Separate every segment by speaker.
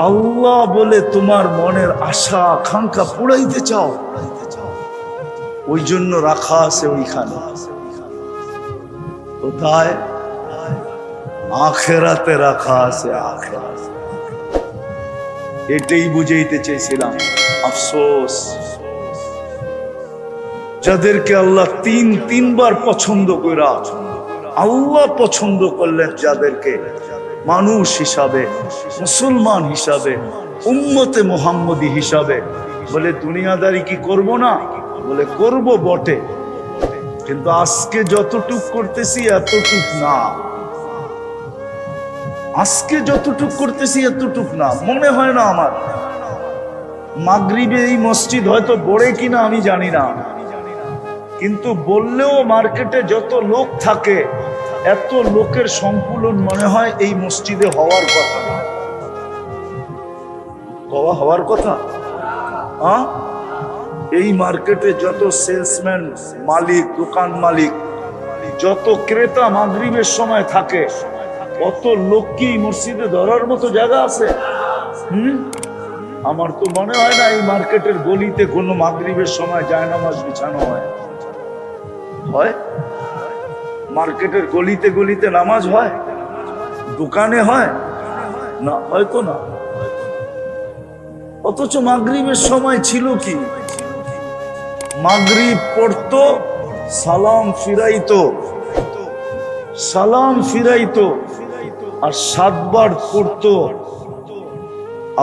Speaker 1: আল্লাহ বলে তোমার মনের আশা আকাঙ্ক্ষা পুরাইতে চাও, ওই জন্য রাখা আছে ওইখানে। কোথায়? আখেরাতে রাখা আছে। আখেরাত এটাই বুঝাইতে চাইছিলাম। আফসোস যাদেরকে আল্লাহ তিনবার পছন্দ কইরা, আল্লাহ পছন্দ করলেন যাদেরকে মানুষ হিসাবে, মুসলমান হিসাবে, উম্মতে মুহাম্মদী হিসাবে, বলে দুনিয়াদারি কি করব না? বলে করব বটে, কিন্তু আজকে যতটুক করতেছি এতটুক না। আজকে যতটুক করতেছি এতটুক না। মনে হয় না আমার মাগরিবে এই মসজিদ হয়তো বড়ে কিনা আমি জানি না, কিন্তু বললেও মার্কেটে যত লোক থাকে এত লোকের সংকুলন মনে হয় এই মসজিদে হওয়ার কথা না। হওয়ার কথা। এই মার্কেটে যত সেলসম্যান, মালিক, দোকান মালিক, যত ক্রেতা মাগরিবের সময় থাকে, অত লোক কি মসজিদে ধরার মতো জায়গা আছে? আমার তো মনে হয় না এই মার্কেটের গলিতে কোনো মাগরিবের সময় জায়নামাজ বিছানো হয়। হয়? মার্কেটের গলিতে গলিতে নামাজ হয়? দোকানে হয় না? হয়তো না। অথচ মাগরিবের সময় ছিল কি? মাগরিব পড়তো, সালাম ফিরাইতো, সালাম ফিরাইতো, আর 7 বার পড়তো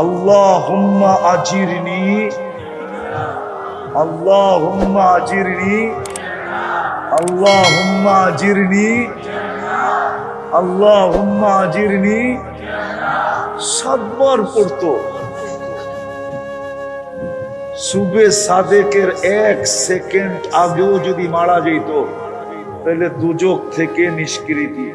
Speaker 1: আল্লাহুম্মা আজিরনি, আল্লাহুম্মা আজিরনি, আল্লাহুম্মা আজিরনি, আল্লাহুম্মা আজিরনি। 7 বার পড়তো। সুবে সাদেকের 1 সেকেন্ড আগেও যদি মারা যেত তাহলে দুজক থেকে নিষ্কৃতি।